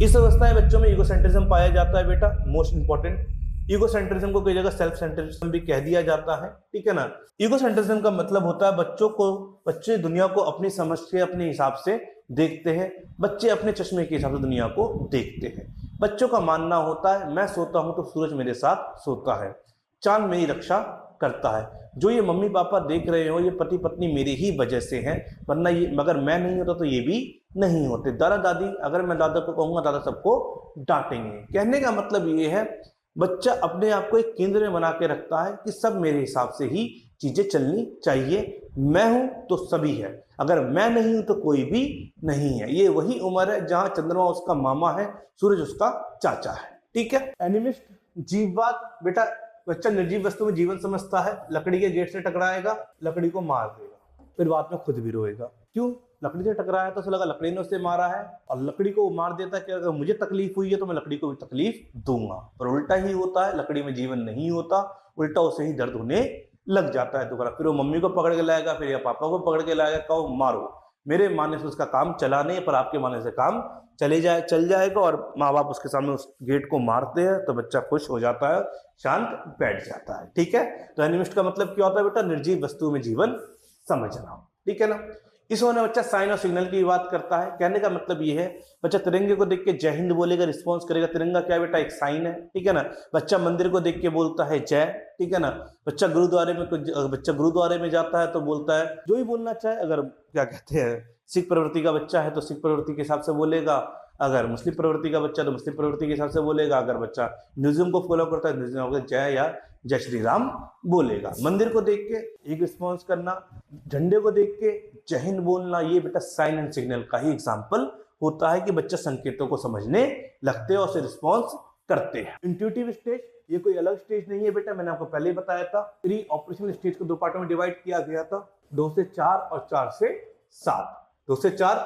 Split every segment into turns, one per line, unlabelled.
इस अवस्था में बच्चों में ईगोसेंट्रिज्म पाया जाता है बेटा, मोस्ट इंपॉर्टेंट। ईगोसेंट्रिज्म को कई जगह सेल्फ सेंट्रिज्म भी कह दिया जाता है, ठीक है ना। ईगोसेंट्रिज्म का मतलब होता है बच्चे दुनिया को अपनी समझ से, अपने हिसाब से देखते हैं। बच्चे अपने चश्मे के हिसाब से दुनिया को देखते हैं। बच्चों का मानना होता है मैं सोता हूं तो सूरज मेरे साथ सोता है, चांद मेरी रक्षा करता है, जो ये मम्मी पापा देख रहे हो ये पति पत्नी मेरी ही वजह से हैं, वरना ये मगर मैं नहीं होता तो ये भी नहीं होते। दादा दादी, अगर मैं दादा को कहूंगा दादा सबको डांटेंगे। कहने का मतलब ये है बच्चा अपने आप को एक केंद्र में बना के रखता है कि सब मेरे हिसाब से ही चीजें चलनी चाहिए, मैं हूं तो सभी है, अगर मैं नहीं हूं तो कोई भी नहीं है। ये वही उम्र है जहां चंद्रमा उसका मामा है, सूरज उसका चाचा है, ठीक है। एनिमिस्ट जीववाद, बेटा बच्चा निर्जीव वस्तु में जीवन समझता है। लकड़ी के गेट से टकराएगा, लकड़ी को मार देगा, फिर बाद में खुद भी रोएगा। क्यों? लकड़ी से टकराया तो उसे लगा लकड़ी ने उसे मारा है, और लकड़ी को मार देता है कि अगर मुझे तकलीफ हुई है तो मैं लकड़ी को भी तकलीफ दूंगा। पर उल्टा ही होता है, लकड़ी में जीवन नहीं होता, उल्टा उसे ही दर्द होने लग जाता है दोबारा। फिर वो मम्मी को पकड़ के लाएगा, फिर या पापा को पकड़ के लाएगा, कहो मारो। मेरे मानने से उसका काम चला नहीं, पर आपके मानने से काम चल जाएगा, और माँ बाप उसके सामने उस गेट को मारते हैं तो बच्चा खुश हो जाता है, शांत बैठ जाता है, ठीक है। तो एनिमिस्ट का मतलब क्या होता है बेटा? निर्जीव वस्तु में जीवन समझना, ठीक है ना। इस होने बच्चा साइन और सिग्नल की बात करता है। कहने का मतलब ये है बच्चा तिरंगे को देख के जय हिंद बोलेगा, रिस्पॉन्स करेगा। तिरंगा क्या बेटा? एक साइन है, ठीक है ना। बच्चा मंदिर को देख के बोलता है जय, ठीक है ना। बच्चा गुरुद्वारे में जाता है तो बोलता है जो ही बोलना चाहे। अगर क्या कहते हैं सिख प्रवृत्ति का बच्चा है तो सिख प्रवृत्ति के हिसाब से बोलेगा, अगर मुस्लिम प्रवृत्ति का बच्चा तो मुस्लिम प्रवृत्ति के हिसाब से बोलेगा, अगर बच्चा हिंदुइज्म को फॉलो करता है हिंदुइज्म जय या जय श्री राम बोलेगा। मंदिर को देख के एक रिस्पॉन्स करना, झंडे को देख के जय हिंद बोलना, ये बेटा साइन एंड सिग्नल का ही एग्जाम्पल होता है कि बच्चा संकेतों को समझने लगते हैं और उसे रिस्पॉन्स करते हैं। इंट्यूटिव स्टेज, ये कोई अलग स्टेज नहीं है बेटा, मैंने आपको पहले ही बताया था। प्री ऑपरेशनल स्टेज को दो पार्टों में डिवाइड किया गया था, 2 से 4 और 4 से 7। 2 से 4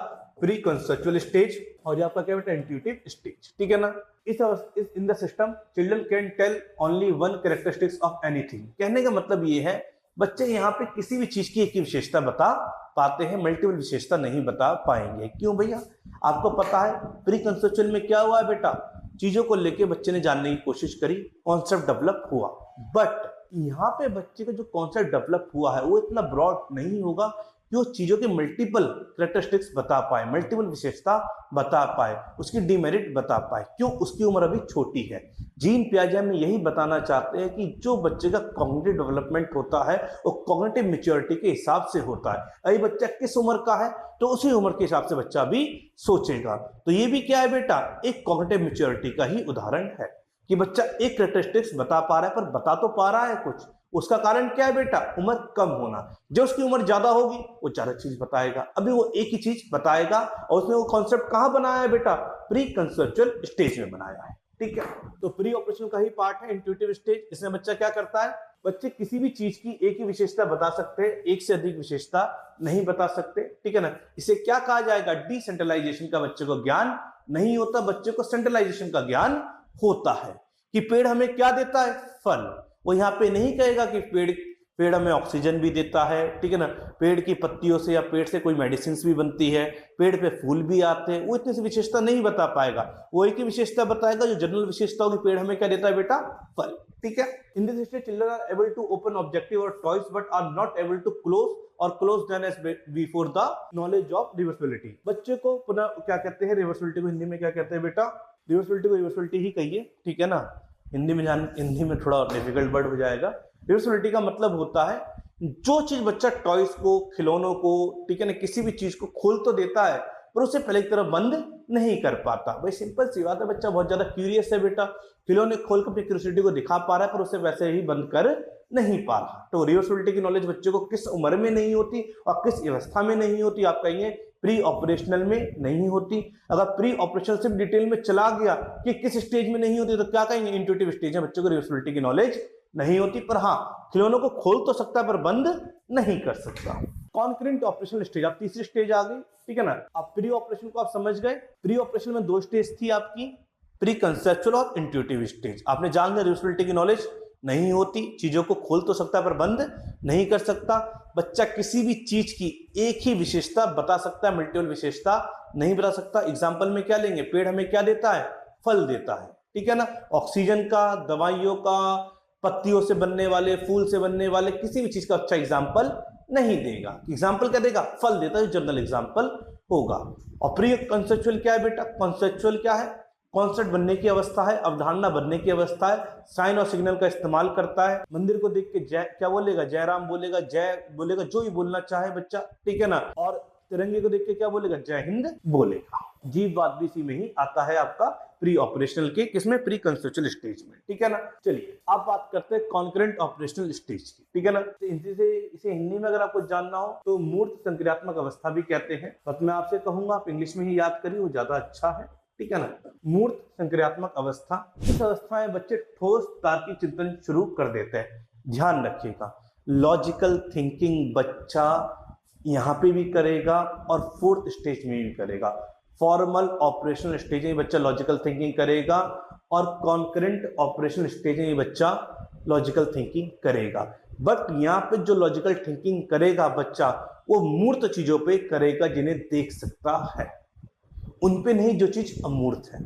प्री कंसेप्चुअल स्टेज, और ये आपका क्या बेटा? इंट्यूटिव स्टेज, ठीक है ना। In the system children can tell only one characteristics of anything. कहने का मतलब ये है बच्चे यहाँ पे किसी भी चीज की एक ही विशेषता बता पाते हैं, मल्टीपल विशेषता नहीं बता पाएंगे। क्यों भैया? आपको पता है प्री कंसेप्चुअल में क्या हुआ है बेटा? चीजों को लेके बच्चे ने जानने की कोशिश करी, कॉन्सेप्ट डेवलप हुआ। बट यहाँ पे बच्चे का जो कॉन्सेप्ट डेवलप हुआ है वो इतना ब्रॉड नहीं होगा कि वो चीजों के मल्टीपल कैरेक्टरिस्टिक्स बता पाए, मल्टीपल विशेषता बता पाए, उसकी डिमेरिट बता पाए। क्यों? उसकी उम्र अभी छोटी है। जीन पियाजे में यही बताना चाहते हैं कि जो बच्चे का कॉग्निटिव डेवलपमेंट होता है वो कॉग्निटिव मैच्योरिटी के हिसाब से होता है। अभी बच्चा किस उम्र का है तो उसी उम्र के हिसाब से बच्चा भी सोचेगा। तो ये भी क्या है बेटा? एक कॉग्निटिव मैच्योरिटी का ही उदाहरण है कि बच्चा एक कैरेक्टरिस्टिक्स बता पा रहा है, पर बता तो पा रहा है कुछ। उसका कारण क्या है बेटा? उम्र कम होना। जो उसकी उम्र ज्यादा होगी वो ज्यादा चीज बताएगा, अभी वो एक ही चीज बताएगा, और उसने वो कॉन्सेप्ट कहां बनाया है बेटा? प्री कंसेप्चुअल स्टेज में बनाया है, ठीक है। तो प्री ऑपरेशन का ही पार्ट है इंट्यूटिव स्टेज। इसमें बच्चा क्या करता है? बच्चे किसी भी चीज की एक ही विशेषता बता सकते हैं, एक से अधिक विशेषता नहीं बता सकते, ठीक है ना। इसे क्या कहा जाएगा? डिसेंट्रलाइजेशन का बच्चे को ज्ञान नहीं होता, बच्चे को सेंट्रलाइजेशन का ज्ञान होता है। कि पेड़ हमें क्या देता है? फल। वो यहाँ पे नहीं कहेगा कि पेड़ हमें ऑक्सीजन भी देता है, ठीक है ना। पेड़ की पत्तियों से या पेड़ से कोई मेडिसिन भी बनती है, पेड़ पे फूल भी आते हैं। वो इतनी सी विशेषता नहीं बता पाएगा, वो एक ही विशेषता बताएगा जो जनरल विशेषता होगी। पेड़ हमें क्या देता है बेटा? फल, ठीक है। In this stage children are able to open objective और toys but are not able to close then as before the knowledge of reversibility. बच्चे को पुनः क्या कहते हैं? रिवर्सिबिलिटी को हिंदी में क्या कहते हैं बेटा? रिवर्सिबिलिटी को रिवर्सिबिलिटी ही कहिए, ठीक है ना। हिंदी में थोड़ा डिफिकल्ट वर्ड हो जाएगा। रिवर्सिबिलिटी का मतलब होता है जो चीज बच्चा टॉयज को, खिलौनों को, ठीक है ना, किसी भी चीज को खोल तो देता है पर उसे पहले की तरह बंद नहीं कर पाता। भाई सिंपल सी बात है, बच्चा बहुत ज्यादा क्यूरियस है बेटा, खिलौने खोल कर अपनी क्यूरियोसिटी को दिखा पा रहा है पर उसे वैसे ही बंद कर नहीं पा रहा। तो रिवर्सिबिलिटी की नॉलेज बच्चे को किस उम्र में नहीं होती और किस अवस्था में नहीं होती? आप कहिए प्री ऑपरेशनल में नहीं होती। अगर प्री ऑपरेशनल सिर्फ डिटेल में चला गया कि किस स्टेज में नहीं होती तो क्या कहेंगे? इंट्यूटिव स्टेज में बच्चे को रिवर्सिबिलिटी की नॉलेज नहीं होती। पर हाँ, खिलौनों को खोल तो सकता है पर बंद नहीं कर सकता। कॉन्करेंट ऑपरेशनल स्टेज, आप तीसरी स्टेज आ गई, ठीक है ना। आप प्री ऑपरेशन को आप समझ गए। प्री ऑपरेशन में 2 स्टेज थी आपकी, प्री कंसेप्चुअल और इंट्यूटिव स्टेज। आपने जान लिया रिवर्सिबिलिटी की नॉलेज नहीं होती, चीजों को खोल तो सकता है पर बंद नहीं कर सकता। बच्चा किसी भी चीज की एक ही विशेषता बता सकता है, मल्टीपल विशेषता नहीं बता सकता। एग्जाम्पल में क्या लेंगे, पेड़ हमें क्या देता है, फल देता है, ठीक है ना। ऑक्सीजन का, दवाइयों का, पत्तियों से बनने वाले, फूल से बनने वाले किसी भी चीज का अच्छा एग्जाम्पल नहीं देगा। एग्जाम्पल क्या देगा, फल देता है, जनरल एग्जाम्पल होगा। और प्री कॉन्सेप्चुअल क्या है बेटा, कॉन्सेप्चुअल क्या है, कॉन्सेप्ट बनने की अवस्था है, अवधारणा बनने की अवस्था है, साइन और सिग्नल का इस्तेमाल करता है। मंदिर को देख के जय क्या बोलेगा, जय राम बोलेगा, जय बोलेगा, जो ही बोलना चाहे बच्चा, ठीक है ना। और तिरंगे को देख के क्या बोलेगा, जय हिंद बोलेगा। जीववाद भी इसी में ही आता है आपका प्री ऑपरेशनल के, किसमें, प्री कंसेप्चुअल स्टेज में, ठीक है ना। चलिए अब बात करते हैं कॉन्करेंट ऑपरेशनल स्टेज की, ठीक है ना। तो इसे हिंदी में अगर आपको जानना हो तो मूर्त संक्रियात्मक अवस्था भी कहते हैं, बट मैं आपसे कहूंगा आप इंग्लिश में ही याद करिए, वो ज्यादा अच्छा है, ठीक है ना। मूर्त संक्रियात्मक अवस्था, इस अवस्था में बच्चे ठोस तार्किक चिंतन शुरू कर देते हैं। ध्यान रखिएगा, लॉजिकल थिंकिंग बच्चा यहाँ पे भी करेगा और फोर्थ स्टेज में भी करेगा। फॉर्मल ऑपरेशनल स्टेज में बच्चा लॉजिकल थिंकिंग करेगा और कॉन्करेंट ऑपरेशनल स्टेज में बच्चा लॉजिकल थिंकिंग करेगा। बट यहाँ पे जो लॉजिकल थिंकिंग करेगा बच्चा, वो मूर्त चीजों पे करेगा जिन्हें देख सकता है, उन पे नहीं जो चीज अमूर्त है।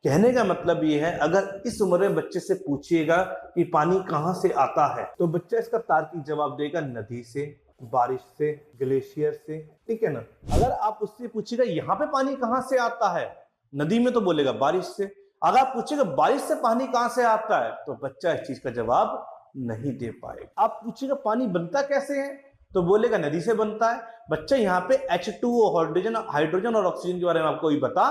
कहने का मतलब ये है, अगर इस उम्र में बच्चे से पूछिएगा कि पानी कहाँ से आता है, तो बच्चा इसका तार्किक जवाब देगा, नदी से, बारिश से, ग्लेशियर से, ठीक है ना। अगर आप उससे पूछिएगा यहाँ पे पानी कहाँ से आता है, नदी में, तो बोलेगा बारिश से। अगर आप पूछिएगा बारिश से पानी कहाँ से आता है, तो बच्चा इस चीज का जवाब नहीं दे पाएगा। आप पूछिएगा पानी बनता कैसे है, तो बोलेगा नदी से बनता है। बच्चा यहाँ पे H2O, हाइड्रोजन और ऑक्सीजन के बारे में आपको बता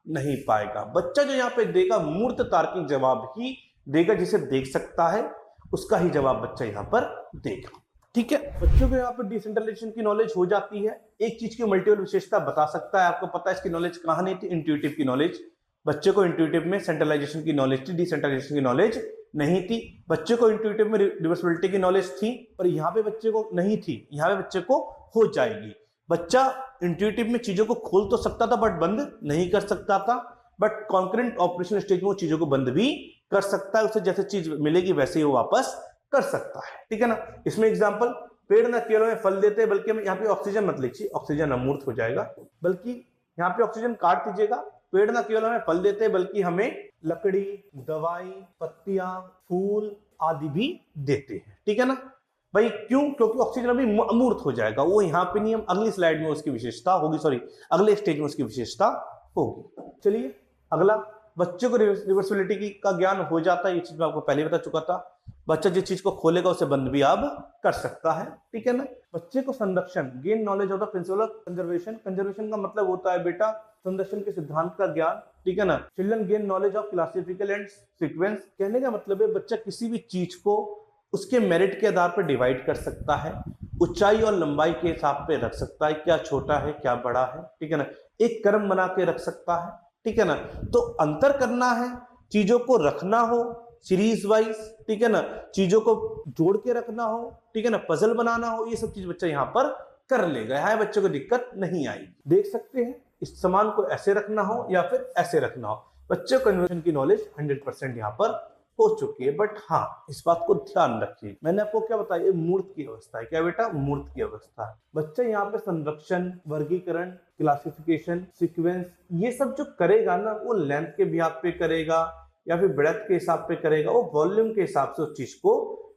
नहीं पाएगा। बच्चा जो यहाँ पे देगा मूर्त तार्किक जवाब ही देगा, जिसे देख सकता है उसका ही जवाब बच्चा यहाँ पर देगा, ठीक है। बच्चों को यहाँ पे डिसेंट्रलाइजेशन की नॉलेज हो जाती है, एक चीज की मल्टीपल विशेषता बता सकता है। आपको पता है इसकी नॉलेज कहाँ नहीं थी, इंट्यूटिव की नॉलेज। बच्चे को इंट्यूटिव में सेंट्रलाइजेशन की नॉलेज थी, डिसेंट्रलाइजेशन की नॉलेज नहीं थी। बच्चे को इंट्यूटिव में रिवर्सिबिलिटी की नॉलेज थी, पर यहाँ पे बच्चे को नहीं थी, यहाँ पे बच्चे को हो जाएगी। बच्चा इंट्यूटिव में चीजों को खोल तो सकता था बट बंद नहीं कर सकता था, बट कॉन्करेंट ऑपरेशन स्टेज में वो चीजों को बंद भी कर सकता है। उसे जैसे चीज मिलेगी वैसे ही वो वापस कर सकता है, ठीक है ना। इसमें एग्जांपल, पेड़ न केवल हमें फल देते हैं बल्कि हमें, यहाँ पे ऑक्सीजन मत लिखिए, ऑक्सीजन अमूर्त हो जाएगा, बल्कि यहाँ पे ऑक्सीजन काट दीजिएगा। पेड़ न केवल हमें फल देते हैं बल्कि हमें लकड़ी, दवाई, पत्तियां, फूल आदि भी देते हैं, ठीक है ना भाई। क्यों, क्योंकि ऑक्सीजन अभी अमूर्त हो जाएगा, वो यहाँ पे नहीं, हम अगली स्लाइड में उसकी विशेषता होगी, सॉरी अगले स्टेज में उसकी विशेषता होगी। चलिए अगला, बच्चे को रिवर्सिबिलिटी का ज्ञान हो जाता है, ये चीज मैं आपको पहले बता चुका था। बच्चा जिस चीज को खोलेगा उसे बंद भी अब कर सकता है, ठीक है ना। बच्चे को संरक्षण, gain knowledge of the principle of conservation. Conservation का मतलब होता है बेटा संरक्षण के सिद्धांत का ज्ञान, ठीक है ना। Children gain knowledge of classification and sequence. कहने का मतलब है बच्चा किसी भी चीज को उसके मेरिट के आधार पर डिवाइड कर सकता है, ऊंचाई और लंबाई के हिसाब पे रख सकता है, क्या छोटा है क्या बड़ा है, ठीक है ना। एक क्रम बना के रख सकता है, ठीक है ना। तो अंतर करना है, चीजों को रखना हो सीरीज वाइज, ठीक है ना, चीजों को जोड़ के रखना हो, ठीक है ना, पजल बनाना हो, ये सब चीज बच्चा यहाँ पर कर लेगा, यहाँ बच्चे को दिक्कत नहीं आएगी। देख सकते हैं इस सामान को ऐसे रखना हो या फिर ऐसे रखना हो, बच्चे को कन्वर्जन की नॉलेज 100% यहाँ पर हो चुकी है। बट हाँ, इस बात को ध्यान रखिए, मैंने आपको क्या बताया, ये मूर्त की अवस्था है। क्या बेटा, मूर्त की अवस्था है। बच्चा यहाँ पे संरक्षण, वर्गीकरण, क्लासिफिकेशन, सीक्वेंस, ये सब जो करेगा ना, वो लेंथ के बिहाफ पे करेगा या फिर ब्रेथ के हिसाब पे करेगा, वो वॉल्यूम के हिसाब से उस चीज को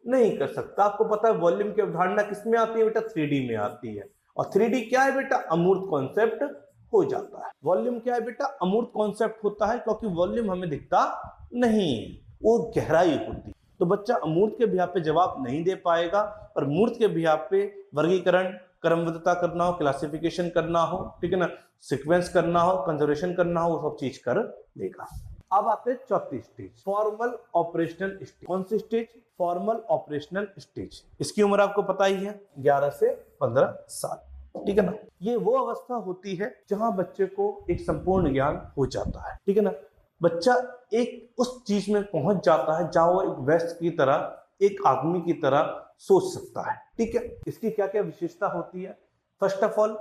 नहीं कर सकता। आपको पता है वॉल्यूम की अवधारणा किसमें आती है बेटा, 3D में आती है। और 3D क्या है बेटा, अमूर्त कॉन्सेप्ट हो जाता है। वॉल्यूम क्या है बेटा, अमूर्त कॉन्सेप्ट होता है, क्योंकि वॉल्यूम हमें दिखता नहीं है, वो गहराई होती है। तो बच्चा अमूर्त के बिहाफ पे जवाब नहीं दे पाएगा, पर मूर्त के बिहाफ पे वर्गीकरण, क्रमबद्धता करना हो, क्लासिफिकेशन करना हो, ठीक है ना, सीक्वेंस करना हो, कंजर्वेशन करना हो, वो सब चीज कर लेगा। अब आते हैं चौथी स्टेज, फॉर्मल ऑपरेशनल स्टेज। कौन सी स्टेज, फॉर्मल ऑपरेशनल स्टेज। इसकी उम्र आपको पता ही है, 11 से 15 साल, ठीक है ना। ये वो अवस्था होती है जहां बच्चे को एक संपूर्ण ज्ञान हो जाता है, ठीक है ना। बच्चा एक उस चीज में पहुंच जाता है जहां वो एक व्यस्त की तरह, एक आदमी की तरह सोच सकता है, ठीक है। इसकी क्या क्या विशेषता होती है। फर्स्ट ऑफ ऑल,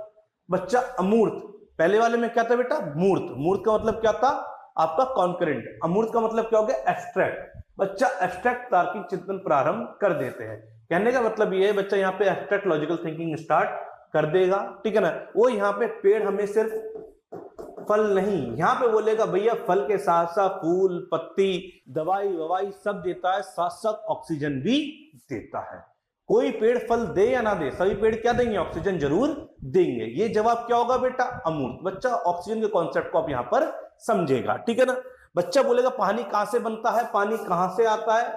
बच्चा अमूर्त, पहले वाले में क्या था बेटा, मूर्त। मूर्त का मतलब क्या था आपका, कॉन्करेंट। अमूर्त का मतलब क्या हो गया, एब्स्ट्रैक्ट। बच्चा एब्स्ट्रैक्ट तार्किक चिंतन प्रारंभ कर देते हैं। कहने का मतलब ये है बच्चा यहाँ पे एब्स्ट्रैक्ट लॉजिकल थिंकिंग स्टार्ट कर देगा, ठीक है ना। वो यहाँ पे पेड़ हमें सिर्फ फल नहीं, यहाँ पे बोलेगा भैया फल के साथ साथ फूल पत्ती दवाई ववाई सब देता है, साथ साथ ऑक्सीजन भी देता है। कोई पेड़ फल दे या ना दे, सभी पेड़ क्या देंगे, ऑक्सीजन जरूर देंगे। ये जवाब क्या होगा बेटा, अमूर्त। बच्चा ऑक्सीजन के कॉन्सेप्ट को आप यहां पर समझेगा, ठीक है ना। बच्चा बोलेगा पानी कहां से बनता है, पानी कहां से आता है,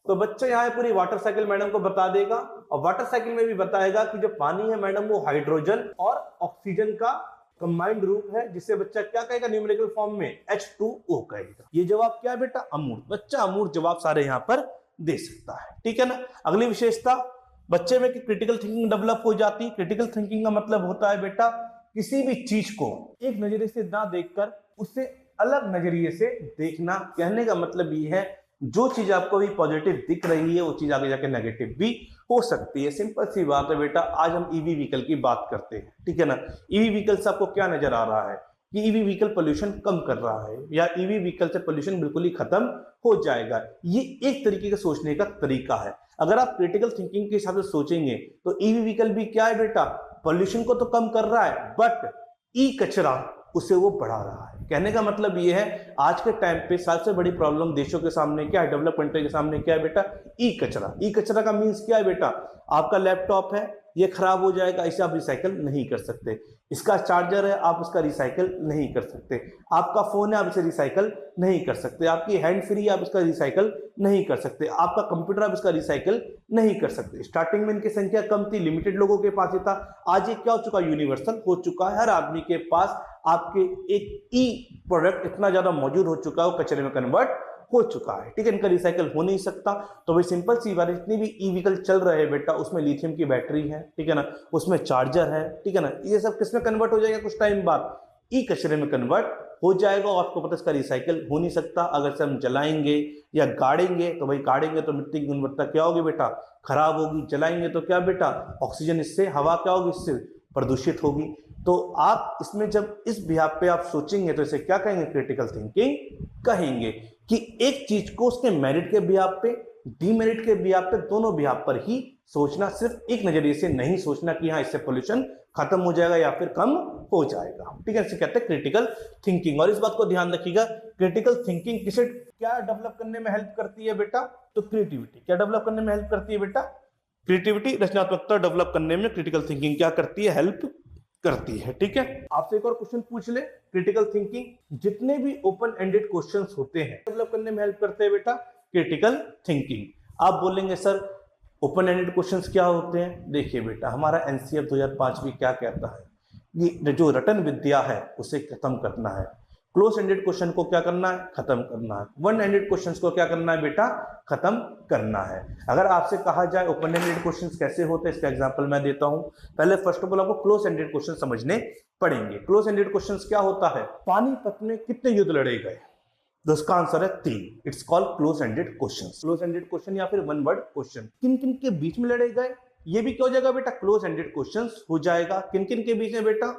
तो बच्चा यहाँ पूरी वाटर साइकिल मैडम को बता देगा। और वाटर साइकिल में भी बताएगा कि जो पानी है मैडम वो हाइड्रोजन और ऑक्सीजन का कंबाइंड रूप है, जिसे बच्चा क्या कहेगा न्यूमेरिकल फॉर्म में H2O कहेगा। ये जवाब क्या है बेटा, अमूर्त। बच्चा अमूर्त जवाब सारे यहां पर दे सकता है, ठीक है ना। अगली विशेषता बच्चे में क्रिटिकल थिंकिंग डेवलप हो जाती है। क्रिटिकल थिंकिंग का मतलब होता है बेटा किसी भी चीज को एक नजरिए से ना देखकर उससे अलग नजरिए से देखना। कहने का मतलब ये है जो चीज आपको भी पॉजिटिव दिख रही है वो चीज आगे जाके नेगेटिव भी हो सकती है। सिंपल सी बात है बेटा। आज हम ईवी व्हीकल की बात करते हैं, ठीक है ना। ईवी व्हीकल से आपको क्या नजर आ रहा है कि ईवी व्हीकल पोल्यूशन कम कर रहा है या ईवी व्हीकल से पोल्यूशन बिल्कुल ही खत्म हो जाएगा। ये एक तरीके का सोचने का तरीका है। अगर आप क्रिटिकल थिंकिंग के हिसाब से सोचेंगे तो ईवी व्हीकल भी क्या है बेटा, पोल्यूशन को तो कम कर रहा है बट ई कचरा उसे वो बढ़ा रहा है। कहने का मतलब ये है आज के टाइम पे सबसे बड़ी प्रॉब्लम देशों के सामने क्या है, डेवलप कंट्री के सामने क्या है बेटा, ई कचरा। ई कचरा का मीन्स क्या है बेटा, आपका लैपटॉप है ये खराब हो जाएगा, इसे आप रिसाइकल नहीं कर सकते। इसका चार्जर है आप उसका रिसाइकल नहीं कर सकते। आपका फोन है आप इसे रिसाइकल नहीं कर सकते। आपकी हैंड फ्री है आप इसका रिसाइकल नहीं कर सकते। आपका कंप्यूटर आप इसका रिसाइकल नहीं कर सकते। स्टार्टिंग में इनकी संख्या कम थी, लिमिटेड लोगों के पास ही था। आज ये क्या हो चुका, यूनिवर्सल हो चुका है। हर आदमी के पास आपके एक ई प्रोडक्ट इतना ज्यादा मौजूद हो चुका है, वो कचरे में कन्वर्ट हो चुका है, ठीक है। इनका रिसाइकल हो नहीं सकता। तो भाई सिंपल सी बात है, जितनी भी ई व्हीकल चल रहे हैं बेटा उसमें लिथियम की बैटरी है, ठीक है ना, उसमें चार्जर है, ठीक है ना। ये सब किसमें कन्वर्ट हो जाएगा, कुछ टाइम बाद ई कचरे में कन्वर्ट हो जाएगा। और आपको पता है इसका रिसाइकल हो नहीं सकता। अगर से हम जलाएंगे या गाड़ेंगे तो भाई गाड़ेंगे तो मिट्टी की गुणवत्ता क्या होगी बेटा, खराब होगी। जलाएंगे तो क्या बेटा, ऑक्सीजन इससे, हवा क्या होगी इससे प्रदूषित होगी। तो आप इसमें जब इस बिहाफ पे आप सोचेंगे तो इसे क्या कहेंगे, क्रिटिकल थिंकिंग कहेंगे। कि एक चीज को उसके मेरिट के बिहाफ पे, डीमेरिट के बिहाफ पे, दोनों बिहाफ पर ही सोचना। सिर्फ एक नजरिए से नहीं सोचना कि हाँ इससे पोल्यूशन खत्म हो जाएगा या फिर कम हो जाएगा, ठीक है। इसे कहते हैं क्रिटिकल थिंकिंग। और इस बात को ध्यान रखिएगा, क्रिटिकल थिंकिंग किसे क्या डेवलप करने में हेल्प करती है बेटा, तो क्रिएटिविटी। क्या डेवलप करने में हेल्प करती है बेटा, क्रिएटिविटी, रचनात्मकता डेवलप करने में क्रिटिकल थिंकिंग क्या करती है, हेल्प करती है, ठीक है। आपसे एक और क्वेश्चन पूछ ले, क्रिटिकल थिंकिंग जितने भी ओपन एंडेड क्वेश्चंस होते हैं डेवलप करने में हेल्प करते हैं बेटा, क्रिटिकल थिंकिंग। आप बोलेंगे सर ओपन एंडेड क्वेश्चंस क्या होते हैं। देखिए बेटा हमारा एनसीएफ 2005 भी क्या कहता है, ये जो रटन विद्या है उसे खत्म करना है। क्लोज एंडेड क्वेश्चन को क्या करना है, खत्म करना है। वन एंडेड क्वेश्चंस को क्या करना है बेटा, खत्म करना है। अगर आपसे कहा जाए ओपन एंडेड क्वेश्चंस कैसे होते हैं, इसका एग्जांपल मैं देता हूं। पहले फर्स्ट ऑफ ऑल आपको क्लोज एंडेड क्वेश्चन समझने पड़ेंगे। क्लोज एंडेड क्वेश्चंस क्या होता है, पानीपत में कितने युद्ध लड़े गए, तो इसका आंसर है 3। It's called close ended questions. Close ended question या फिर वन वर्ड क्वेश्चन। किन किन के बीच में लड़े गए, ये भी क्या हो जाएगा बेटा, क्लोज एंडेड क्वेश्चंस हो जाएगा। किन किन के बीच में बेटा,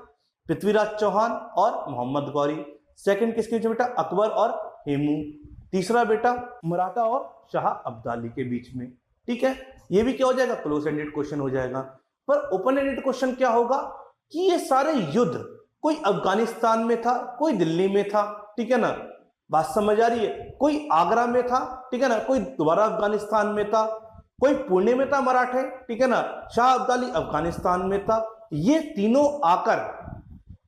पृथ्वीराज चौहान और मोहम्मद गौरी। सेकंड किसके बीच में बेटा, अकबर और हेमू। तीसरा बेटा मराठा और शाह अब्दाली के बीच में, ठीक है। ये भी क्या हो जाएगा, क्लोज एंडेड क्वेश्चन हो जाएगा। पर ओपन एंडेड क्वेश्चन क्या होगा कि ये सारे युद्ध कोई अफगानिस्तान में था, कोई दिल्ली में था, ठीक है ना, बात समझ आ रही है, कोई आगरा में था, ठीक है ना, कोई दोबारा अफगानिस्तान में था, कोई पुणे में था मराठे, ठीक है ना, शाह अब्दाली अफगानिस्तान में था। ये तीनों आकर,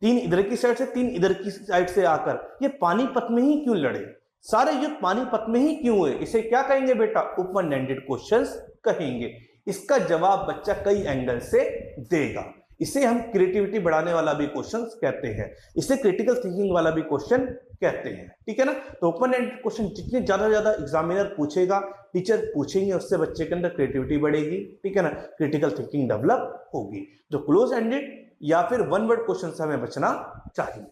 तीन इधर की साइड से तीन इधर की साइड से आकर ये पानीपत में ही क्यों लड़े, सारे युद्ध पानीपत में ही क्यों हुए, इसे क्या कहेंगे बेटा, ओपन एंडेड क्वेश्चंस कहेंगे। इसका जवाब बच्चा कई एंगल से देगा। इसे हम क्रिएटिविटी बढ़ाने वाला भी क्वेश्चन कहते हैं, इसे क्रिटिकल थिंकिंग वाला भी क्वेश्चन कहते हैं, ठीक है ना। तो ओपन एंडेड क्वेश्चन जितने ज्यादा एग्जामिनर पूछेगा, टीचर पूछेंगे, उससे बच्चे के अंदर क्रिएटिविटी बढ़ेगी, ठीक है ना, क्रिटिकल थिंकिंग डेवलप होगी। जो क्लोज एंडेड या फिर वन वर्ड क्वेश्चन से हमें बचना चाहिए।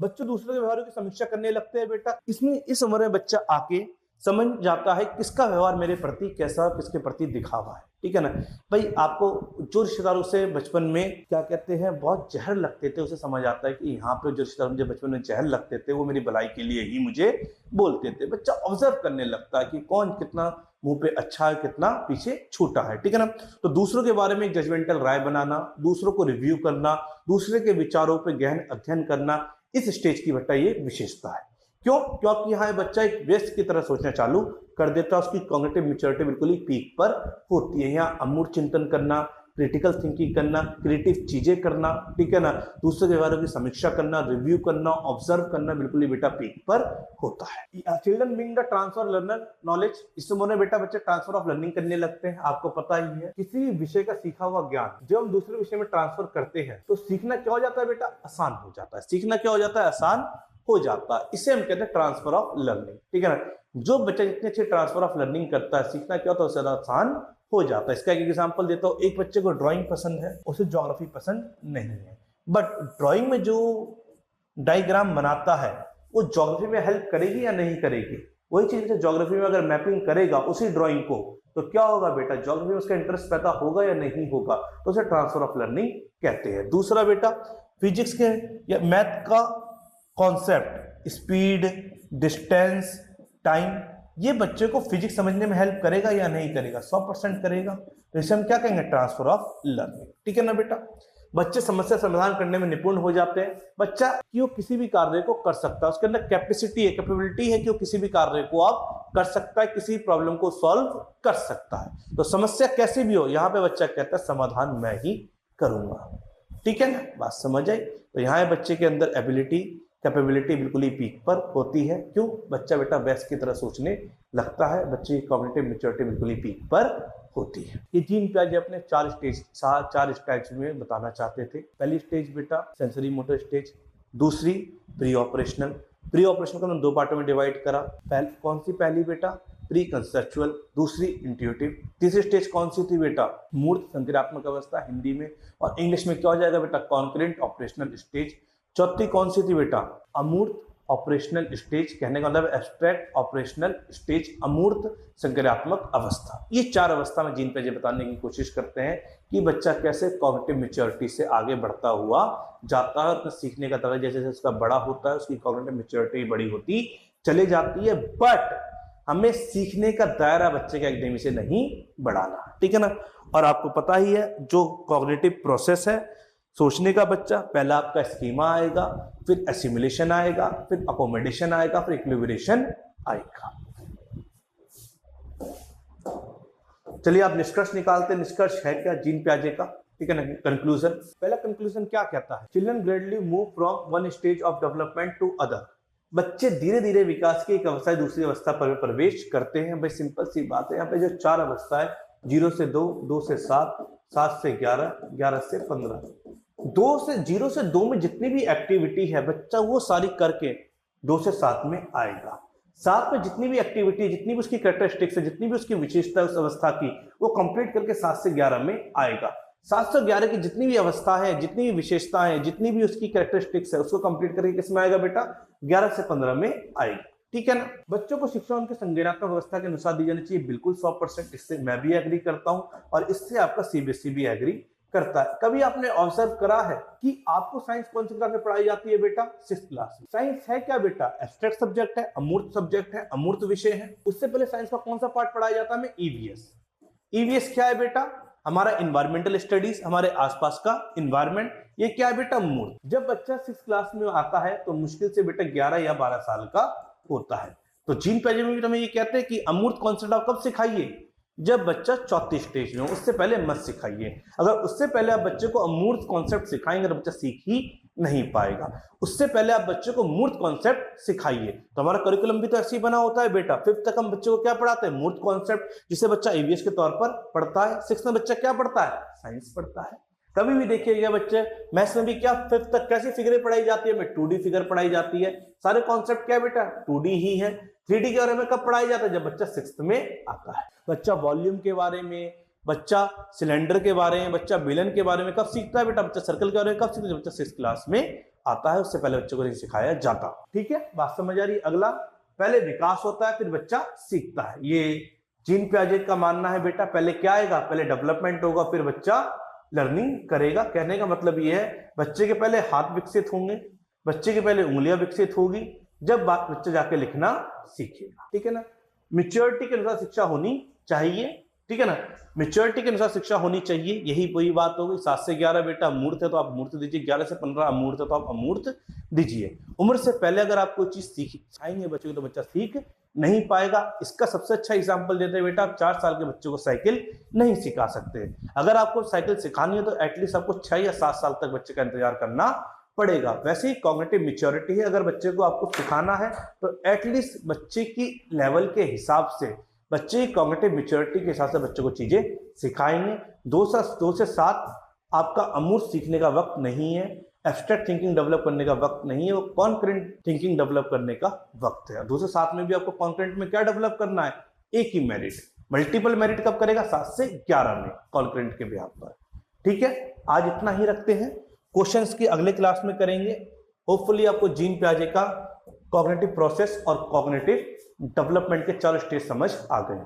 बच्चों दूसरे के व्यवहारों की समीक्षा करने लगते हैं बेटा। इसमें इस उम्र में बच्चा आके समझ जाता है किसका व्यवहार मेरे प्रति कैसा, किसके प्रति दिखावा है, ठीक है ना भाई। आपको जो रिश्तेदारों से बचपन में क्या कहते हैं बहुत जहर लगते थे, उसे समझ आता है कि यहाँ पे जो रिश्तेदार मुझे बचपन में जहर लगते थे वो मेरी भलाई के लिए ही मुझे बोलते थे। बच्चा ऑब्जर्व करने लगता है कि कौन कितना मुंह पे अच्छा है, कितना पीछे छूटा है, ठीक है ना। तो दूसरों के बारे में जजमेंटल राय बनाना, दूसरों को रिव्यू करना, दूसरे के विचारों पे गहन अध्ययन करना, इस स्टेज की बेटा ये विशेषता है। क्यों? क्योंकि यहाँ बच्चा एक व्यस्त की तरह सोचना चालू कर देता है, उसकी कॉग्निटिव मैच्योरिटी बिल्कुल ही पीक पर होती है। यहाँ अमूर्त चिंतन करना, क्रिटिकल थिंकिंग करना, क्रिएटिव चीजें करना, ठीक है ना, दूसरे के व्यवहारों की समीक्षा करना, रिव्यू करना, ऑब्जर्व करना बिल्कुल ही बेटा पीक पर होता है। Children being the transfer learner knowledge, इस उम्र में बेटा बच्चे ट्रांसफर ऑफ लर्निंग करने लगते हैं। आपको पता ही है किसी भी विषय का सीखा हुआ ज्ञान जब हम दूसरे विषय में ट्रांसफर करते हैं तो सीखना क्या हो जाता है बेटा, आसान हो जाता है। सीखना क्या हो जाता है, आसान हो जाता है। इसे हम कहते हैं ट्रांसफर ऑफ लर्निंग, ठीक है ना। जो बच्चा जितने अच्छे ट्रांसफर ऑफ लर्निंग करता है, सीखना क्या होता है, उससे आसान हो जाता है। इसका एक एग्जांपल देता हूँ। एक बच्चे को ड्राइंग पसंद है, उसे ज्योग्राफी पसंद नहीं है, बट ड्राइंग में जो डायग्राम बनाता है वो ज्योग्राफी में हेल्प करेगी या नहीं करेगी? वही चीज ज्योग्राफी में अगर मैपिंग करेगा उसी ड्राइंग को, तो क्या होगा बेटा, ज्योग्राफी में उसका इंटरेस्ट पैदा होगा या नहीं होगा, तो उसे ट्रांसफर ऑफ लर्निंग कहते हैं। दूसरा बेटा फिजिक्स के या मैथ का कॉन्सेप्ट, स्पीड, डिस्टेंस, टाइम, ये बच्चे को फिजिक्स समझने में हेल्प करेगा या नहीं करेगा? 100% करेगा। तो इसे हम क्या कहेंगे, ट्रांसफर ऑफ लर्निंग, ठीक है ना बेटा। बच्चे समस्या समाधान करने में निपुण हो जाते हैं। बच्चा कि वो किसी भी कार्य को कर सकता है, उसके अंदर कैपेसिटी है, कैपेबिलिटी है कि वो किसी भी कार्य को आप कर सकता है, किसी प्रॉब्लम को सॉल्व कर सकता है। तो समस्या कैसी भी हो, यहाँ पे बच्चा कहता है समाधान मैं ही करूंगा, ठीक है ना, बात समझ आई। तो यहाँ बच्चे के अंदर एबिलिटी, कैपेबिलिटी बिल्कुल ही पीक पर होती है। क्यों? बच्चा बेटा वैस की तरह सोचने लगता है, बच्चे की कॉग्निटिव मैच्योरिटी बिल्कुल ही पीक पर होती है। ये जीन पियाजे अपने चार स्टेज में बताना चाहते थे। पहली स्टेज बेटा सेंसरी मोटर स्टेज, दूसरी प्री ऑपरेशनल को हमने दो पार्टों में डिवाइड करा। कौन सी पहली बेटा, प्री कंसेप्चुअल, दूसरी इंट्यूटिव। तीसरी स्टेज कौन सी थी बेटा, मूर्त संक्रियात्मक अवस्था हिंदी में, और इंग्लिश में क्या हो जाएगा बेटा, कॉन्करेंट ऑपरेशनल स्टेज। चौथी कौन सी थी बेटा, अमूर्त ऑपरेशनल स्टेज, कहने का मतलब एब्स्ट्रैक्ट ऑपरेशनल स्टेज, अमूर्त संक्रियात्मक अवस्था। ये चार अवस्था में जीन पियाजे बताने की कोशिश करते हैं कि बच्चा कैसे कॉग्निटिव मैच्योरिटी से आगे बढ़ता हुआ जाता है। अपने सीखने का तरीका जैसे जैसे उसका बड़ा होता है, उसकी कॉग्निटिव मैच्योरिटी बड़ी होती चली जाती है। बट हमें सीखने का दायरा बच्चे के एकेडमी से नहीं बढ़ाना, ठीक है ना। और आपको पता ही है जो कॉग्निटिव प्रोसेस है सोचने का, बच्चा पहला आपका स्कीमा आएगा, फिर एसिमुलेशन आएगा, फिर अकोमोडेशन आएगा, फिर इक्विलिब्रेशन आएगा। चलिए आप निष्कर्ष निकालते हैं। निष्कर्ष है क्या जीन पियाजे का, ठीक है ना। कंक्लूजन, पहला कंक्लूजन क्या कहता है, children gradually move from one stage of development to other. बच्चे धीरे धीरे विकास की एक अवस्था दूसरी अवस्था पर प्रवेश करते हैं। भाई सिंपल सी बात है, यहाँ पे जो चार अवस्था है, 0 से 2, 2 से 7, 7 से 11, 11 से 15, 0 से 2 में जितनी भी एक्टिविटी है बच्चा वो सारी करके 2 से 7 में आएगा। 7 में जितनी भी एक्टिविटी, जितनी भी उसकी कैरेक्टरिस्टिक्स है, जितनी भी उसकी विशेषता उस अवस्था की, वो कंप्लीट करके 7 से 11 में आएगा। 7 से 11 की जितनी भी अवस्था है, जितनी भी विशेषता है, जितनी भी उसकी कैरेक्टरिस्टिक्स है, उसको कंप्लीट करके किस में आएगा बेटा, 11 से 15 में आएगा, ठीक है ना। बच्चों को शिक्षा उनके संज्ञानात्मक अवस्था के अनुसार दी जानी चाहिए, बिल्कुल 100%। इससे मैं भी एग्री करता हूं और इससे आपका सीबीएसई भी एग्री करता है। कभी आपने ऑब्जर्व करा है कि आपको साइंस कौन सी क्लास में पढ़ाई जाती है बेटा, 6th क्लास में। साइंस है क्या बेटा, एब्स्ट्रैक्ट सब्जेक्ट है, अमूर्त सब्जेक्ट है, अमूर्त विषय है। उससे पहले साइंस का कौन सा पार्ट पढ़ाया जाता है हमें, ईवीएस। ईवीएस क्या है बेटा, हमारा इन्वायरमेंटल स्टडीज, हमारे आसपास का इन्वायरमेंट। ये क्या है बेटा, मूर्त। जब बच्चा 6th क्लास में आता है तो मुश्किल से बेटा 11 या 12 साल का होता है। तो जीन पियाजे में भी हमें ये कहते हैं कि अमूर्त कॉन्सेप्ट आप कब सिखाइए, जब बच्चा चौथी स्टेज में हो, उससे पहले मत सिखाइए। अगर उससे पहले आप बच्चे को अमूर्त कॉन्सेप्ट सिखाएंगे तो बच्चा सीख ही नहीं पाएगा। उससे पहले आप बच्चे को मूर्त कॉन्सेप्ट सिखाइए। तो हमारा करिकुलम भी तो ऐसे ही बना होता है बेटा। 5th तक हम बच्चे को क्या पढ़ाते हैं, मूर्त कॉन्सेप्ट, जिसे बच्चा ईवीएस के तौर पर पढ़ता है। 6th में बच्चा क्या पढ़ता है, साइंस पढ़ता है। कभी भी देखिएगा बच्चे मैथ्स में भी क्या 5th तक कैसी फिगरें पढ़ाई जाती है, 2D फिगर पढ़ाई जाती है। सारे कॉन्सेप्ट क्या है बेटा, 2D ही है। 3D के बारे में कब पढ़ाया जाता है, जब बच्चा 6th में आता है। बच्चा वॉल्यूम के बारे में, बच्चा सिलेंडर के बारे में, बच्चा बेलन के बारे में कब सीखता है बेटा, बच्चा सर्कल के बारे में कब सीखता है, बच्चा 6th क्लास में आता है। उससे पहले बच्चों को नहीं सिखाया जाता, ठीक है, बात समझ आ रही है। अगला पहले विकास होता है फिर बच्चा सीखता है। ये जीन पियाजे का मानना है बेटा। पहले क्या आएगा, पहले डेवलपमेंट होगा फिर बच्चा लर्निंग करेगा। कहने का मतलब ये है बच्चे के पहले हाथ विकसित होंगे, बच्चे के पहले उंगलियां विकसित होगी, जब बच्चा जाके लिखना सीखेगा। ठीक है ना। मैच्योरिटी के अनुसार शिक्षा होनी चाहिए। ठीक है ना, मैच्योरिटी के अनुसार शिक्षा होनी चाहिए। यही वही बात होगी। 7 से 11 बेटा मूर्त है तो आप मूर्त दीजिए, 11 से 15 अमूर्त है तो आप अमूर्त दीजिए। उम्र से पहले अगर आप कोई चीज सिखाएंगे बच्चे को तो बच्चा सीख नहीं पाएगा। इसका सबसे अच्छा एग्जाम्पल देते हैं बेटा, आप 4 साल के बच्चे को साइकिल नहीं सिखा सकते। अगर आपको साइकिल सिखानी है तो एटलीस्ट आपको 6 या 7 साल तक बच्चे का इंतजार करना पड़ेगा। वैसे ही कॉग्निटिव मैच्योरिटी है, अगर बच्चे को आपको सिखाना है तो एटलीस्ट बच्चे की लेवल के हिसाब से, बच्चे की कॉग्निटिव मैच्योरिटी के हिसाब से बच्चे को चीजें सिखाएंगे। 2 से 7 आपका अमूर्त सीखने का वक्त नहीं है, एब्स्ट्रैक्ट थिंकिंग डेवलप करने का वक्त नहीं है, वो कॉन्करेंट थिंकिंग डेवलप करने का वक्त है। 2 से 7 में भी आपको कॉन्करेंट में क्या डेवलप करना है, एक ही मेरिट। मल्टीपल मेरिट कब करेगा, 7 से 11 में कॉन्करेंट के बिहाफ पर। ठीक है, आज इतना ही रखते हैं। क्वेश्चंस की अगले क्लास में करेंगे। होपफुली आपको जीन पियाजे का कॉग्निटिव प्रोसेस और कॉग्निटिव डेवलपमेंट के 4 स्टेज समझ आ गए।